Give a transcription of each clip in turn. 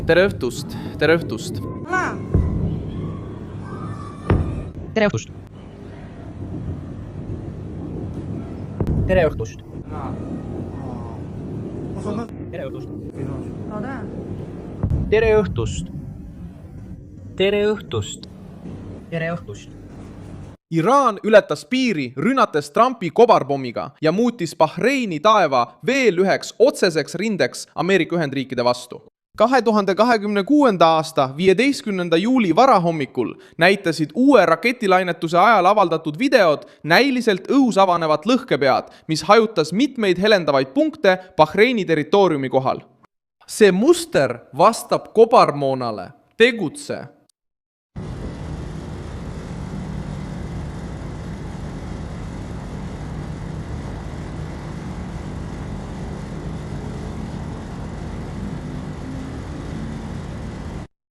Tere õhtust, tere õhtust. Tere õhtust. Tere õhtust. Tere õhtust. Tere õhtust. Tere õhtust. Tere õhtust. Iraan ületas piiri rünnates Trumpi kobarpommiga ja muutis Bahreini taeva veel üheks otseseks rindeks Ameerika Ühendriikide vastu. 2026. aasta 15. juuli varahommikul näitasid uue raketilainetuse ajal avaldatud videod näiliselt õhus avanevat lõhkepead, mis hajutas mitmeid helendavaid punkte Bahreini territooriumi kohal. See muster vastab kobarmoonale. Tegutse!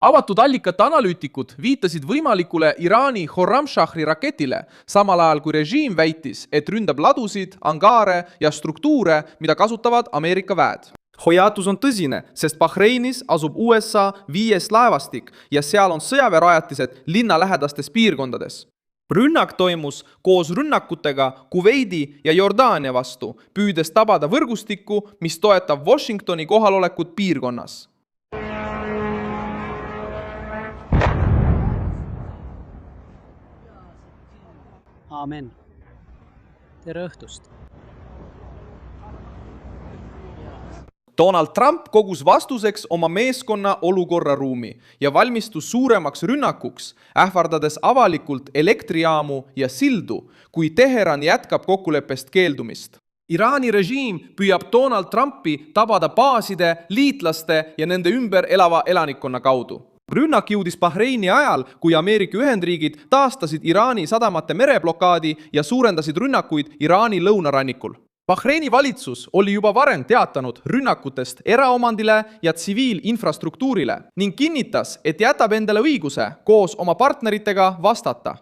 Avatud allikate analüütikud viitasid võimalikule Iraani Khorramshahri raketile, samal ajal kui režiim väitis, et ründab ladusid, angaare ja struktuure, mida kasutavad Ameerika väed. Hoiatus on tõsine, sest Bahreinis asub USA 5. laevastik ja seal on sõjaväerajatised linnalähedastes piirkondades. Rünnak toimus koos rünnakutega Kuveidi ja Jordaania vastu, püüdes tabada võrgustikku, mis toetab Washingtoni kohalolekut piirkonnas. Aamen. Tere õhtust. Donald Trump kogus vastuseks oma meeskonna olukorraruumi ja valmistus suuremaks rünnakuks, ähvardades avalikult elektrijaamu ja sildu, kui Teheran jätkab kokkuleppest keeldumist. Iraani režiim püüab Donald Trumpi tabada baaside, liitlaste ja nende ümber elava elanikkonna kaudu. Rünnak jõudis Bahreini ajal, kui Ameerika Ühendriigid taastasid Iraani sadamate mereblokaadi ja suurendasid rünnakuid Iraani lõunarannikul. Bahreini valitsus oli juba varem teatanud rünnakutest eraomandile ja tsiviilinfrastruktuurile ning kinnitas, et jätab endale õiguse koos oma partneritega vastata.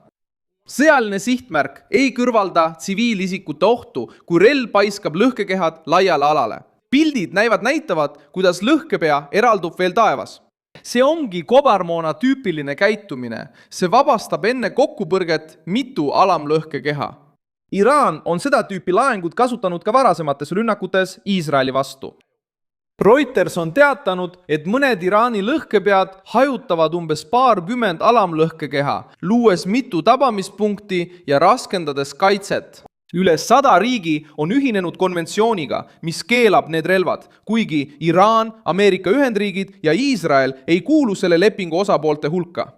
Sõjaline sihtmärk ei kõrvalda tsiviilisikute ohtu, kui relv paiskab lõhkekehad laiale alale. Pildid näitavad, kuidas lõhkepea eraldub veel taevas. See ongi kobarmoona tüüpiline käitumine. See vabastab enne kokkupõrget mitu alamlõhkekeha. Iraan on seda tüüpi laengut kasutanud ka varasemates rünnakutes Iisraeli vastu. Reuters on teatanud, et mõned Iraani lõhkepead hajutavad umbes paarkümmend alamlõhkekeha, luues mitu tabamispunkti ja raskendades kaitset. Üle 100 riigi on ühinenud konventsiooniga, mis keelab need relvad, kuigi Iraan, Ameerika Ühendriigid ja Iisrael ei kuulu selle lepingu osapoolte hulka.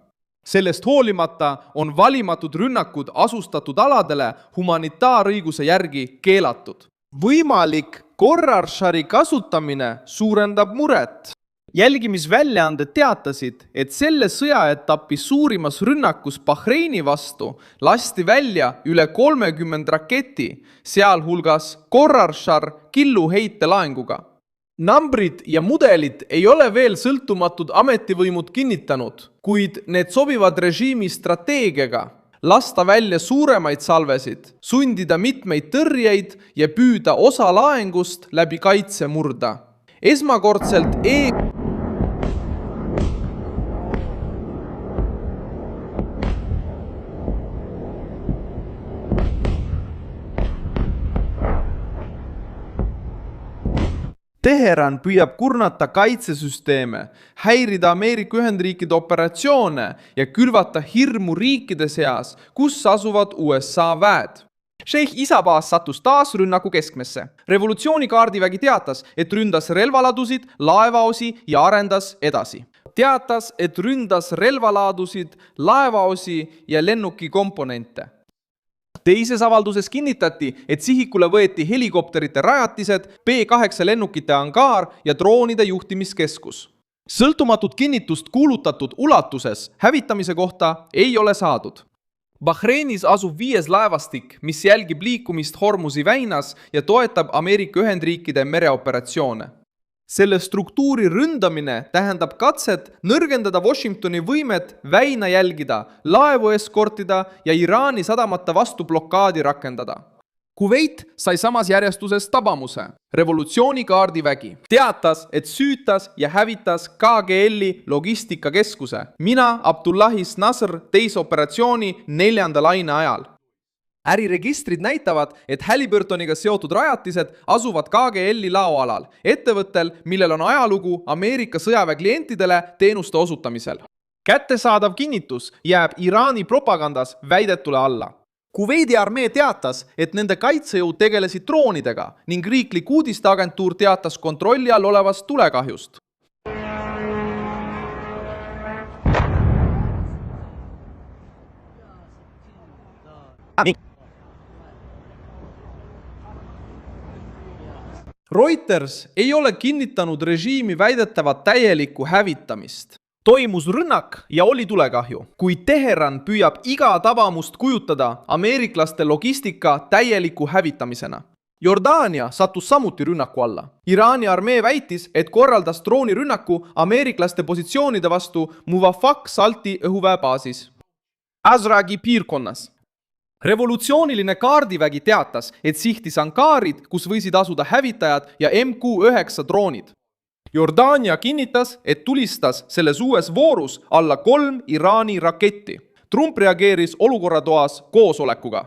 Sellest hoolimata on valimatud rünnakud asustatud aladele humanitaarõiguse järgi keelatud. Võimalik Khorramshahri kasutamine suurendab muret. Jälgimisväljaanded teatasid, et selle sõjaetapi suurimas rünnakus Bahreini vastu lasti välja üle 30 raketi, sealhulgas Khorramshahr killuheitelaenguga. Numbrid ja mudelid ei ole veel sõltumatud ametivõimud kinnitanud, kuid need sobivad režiimi strateegiaga lasta välja suuremaid salvesid, sundida mitmeid tõrjeid ja püüda osa laengust läbi kaitse murda. Esmakordselt Teheran püüab kurnata kaitsesüsteeme, häirida Ameerika Ühendriikide operatsioone ja külvata hirmu riikide seas, kus asuvad USA väed. Sheikh Isabaas sattus taas rünnaku keskmesse. Revolutsioonikaardivägi teatas, et ründas relvaladusid, laevaosi ja arendas edasi. Teatas, et ründas relvalaadusid, laevaosi ja lennuki komponente. Teises avalduses kinnitati, et sihikule võeti helikopterite rajatised, B-8 lennukite angaar ja droonide juhtimiskeskus. Sõltumatut kinnitust kuulutatud ulatuses hävitamise kohta ei ole saadud. Bahreinis asub 5. laevastik, mis jälgib liikumist Hormuzi väinas ja toetab Ameerika Ühendriikide mereoperatsioone. Selle struktuuri ründamine tähendab katset nõrgendada Washingtoni võimet väina jälgida, laevu eskortida ja Iraani sadamata vastu blokaadi rakendada. Kuveit sai samas järjestuses tabamuse. Revolutsioonikaardivägi teatas, et süütas ja hävitas KGL-i logistikakeskuse. Mina Abdullahis Nasr teis operatsiooni 4. laine ajal. Äriregistrid näitavad, et Halliburtoniga seotud rajatised asuvad KGL-i laoalal, ettevõttel, millel on ajalugu Ameerika sõjaväe klientidele teenuste osutamisel. Kättesaadav kinnitus jääb Iraani propagandas väidetule alla. Kuveidi armee teatas, et nende kaitsejõud tegelesid droonidega ning riiklik uudisteagentuur teatas kontrolli all olevast tulekahjust. Reuters ei ole kinnitanud režiimi väidetavat täielikku hävitamist. Toimus rünnak ja oli tulekahju, kuid Teheran püüab iga tabamust kujutada ameeriklaste logistika täieliku hävitamisena. Jordaania sattus samuti rünnaku alla. Iraani armee väitis, et korraldas droonirünnaku ameeriklaste positsioonide vastu Muvafak Salti õhuväebaasis Azraqi piirkonnas. Revolutsiooniline kaardivägi teatas, et sihtis ankaarid, kus võisid asuda hävitajad ja MQ-9 droonid. Jordaania kinnitas, et tulistas selles uues voorus alla 3 Iraani raketti. Trump reageeris olukorratoas koosolekuga.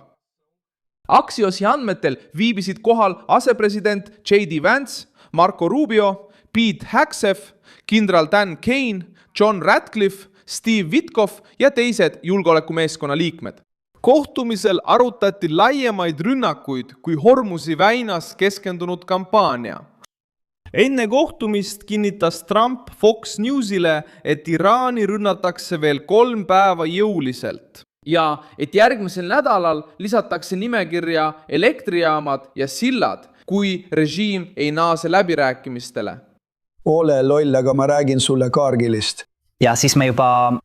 Axiosi andmetel viibisid kohal asepresident J.D. Vance, Marco Rubio, Pete Hegseth, kindral Dan Kane, John Ratcliffe, Steve Witkoff ja teised julgeolekumeeskonna liikmed. Kohtumisel arutati laiemaid rünnakuid kui Hormuzi väinas keskendunud kampaania. Enne kohtumist kinnitas Trump Fox Newsile, et Iraani rünnatakse veel 3 päeva jõuliselt ja et järgmisel nädalal lisatakse nimekirja elektrijaamad ja sillad, kui režiim ei naase läbirääkimistele. Ole loll, aga ma räägin sulle Kargilist. Ja siis me juba...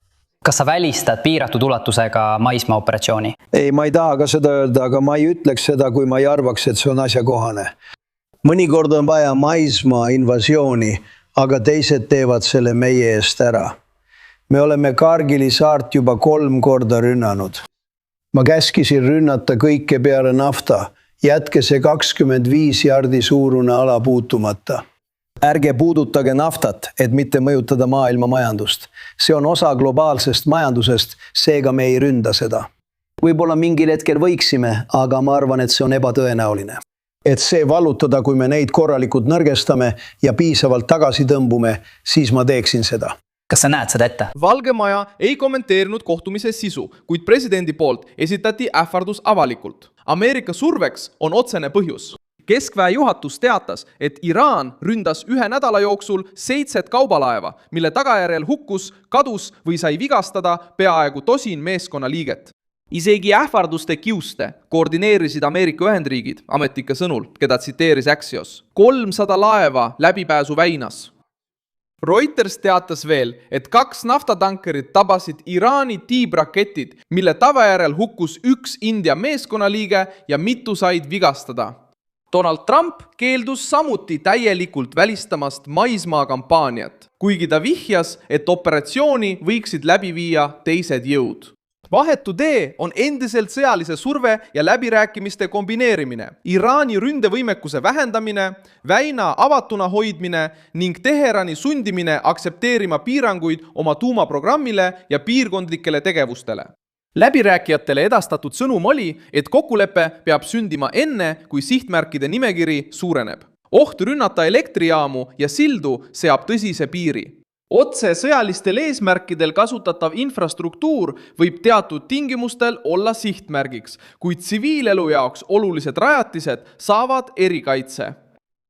Kas sa välistad piiratud ulatusega maismaa operatsiooni? Ei, ma ei taha ka seda öelda, aga ma ei ütleks seda, kui ma ei arvaks, et see on asjakohane. Mõnikord on vaja maismaa invasiooni, aga teised teevad selle meie eest ära. Me oleme Kargili saart juba 3 korda rünnanud. Ma käskisin rünnata kõike peale nafta. Jätke see 25 jardi suurune ala puutumata. Ärge puudutage naftat, et mitte mõjutada maailma majandust. See on osa globaalsest majandusest, seega me ei ründa seda. Võib-olla mingil hetkel võiksime, aga ma arvan, et see on ebatõenäoline. Et see vallutada, kui me neid korralikult nõrgestame ja piisavalt tagasi tõmbume, siis ma teeksin seda. Kas sa näed seda ette? Valge Maja ei kommenteerinud kohtumise sisu, kuid presidendi poolt esitati ähvardus avalikult. Ameerika surveks on otsene põhjus. Keskväe juhatus teatas, et Iraan ründas 1 nädala jooksul 7 kaubalaeva, mille tagajärjel hukkus, kadus või sai vigastada peaaegu 10 meeskonna liiget. Isegi ähvarduste kiuste koordineerisid Ameerika Ühendriigid, ametnike sõnul, keda tsiteeris Axios. 300 laeva läbipääsu väinas. Reuters teatas veel, et 2 naftatankerit tabasid Iraani tiibraketid, mille tagajärjel hukkus 1 India meeskonnaliige ja mitu said vigastada. Donald Trump keeldus samuti täielikult välistamast maismaa kampaaniat, kuigi ta vihjas, et operatsiooni võiksid läbi viia teised jõud. Vahetu tee on endiselt sõjalise surve ja läbirääkimiste kombineerimine, Iraani ründevõimekuse vähendamine, väina avatuna hoidmine ning Teherani sundimine aksepteerima piiranguid oma tuumaprogrammile ja piirkondlikele tegevustele. Läbirääkijatele edastatud sõnum oli, et kokkulepe peab sündima enne, kui sihtmärkide nimekiri suureneb. Oht rünnata elektrijaamu ja sildu seab tõsise piiri. Otse sõjalistel eesmärkidel kasutatav infrastruktuur võib teatud tingimustel olla sihtmärgiks, kuid tsiviilelu jaoks olulised rajatised saavad erikaitse.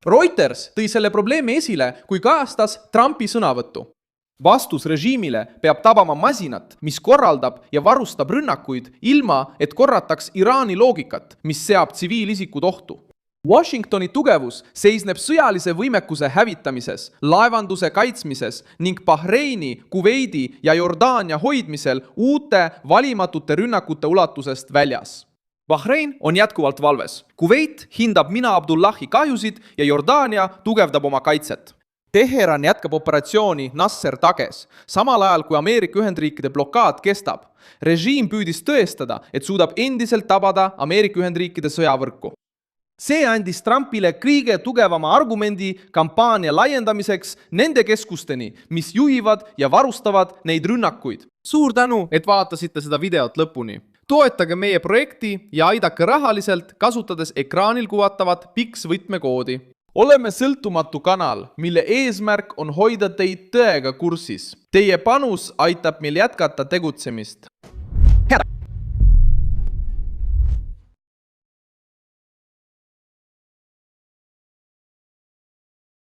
Reuters tõi selle probleemi esile, kui kajastas Trumpi sõnavõttu. Vastus režiimile peab tabama masinat, mis korraldab ja varustab rünnakuid ilma, et korrataks Iraani loogikat, mis seab tsiviilisikud ohtu. Washingtoni tugevus seisneb sõjalise võimekuse hävitamises, laevanduse kaitsmises ning Bahreini, Kuveidi ja Jordaania hoidmisel uute valimatute rünnakute ulatusest väljas. Bahrein on jätkuvalt valves. Kuveit hindab Mina Abdullahi kahjusid ja Jordaania tugevdab oma kaitset. Teheran jätkab operatsiooni Nasser Tages, samal ajal kui Ameerika Ühendriikide blokaad kestab. Režiim püüdis tõestada, et suudab endiselt tabada Ameerika Ühendriikide sõjavõrku. See andis Trumpile kõige tugevama argumendi kampaania laiendamiseks nende keskusteni, mis juhivad ja varustavad neid rünnakuid. Suur tänu, et vaatasite seda videot lõpuni. Toetage meie projekti ja aidake rahaliselt, kasutades ekraanil kuvatavat PIX võtmekoodi. Oleme sõltumatu kanal, mille eesmärk on hoida teid tõega kursis. Teie panus aitab meil jätkata tegutsemist.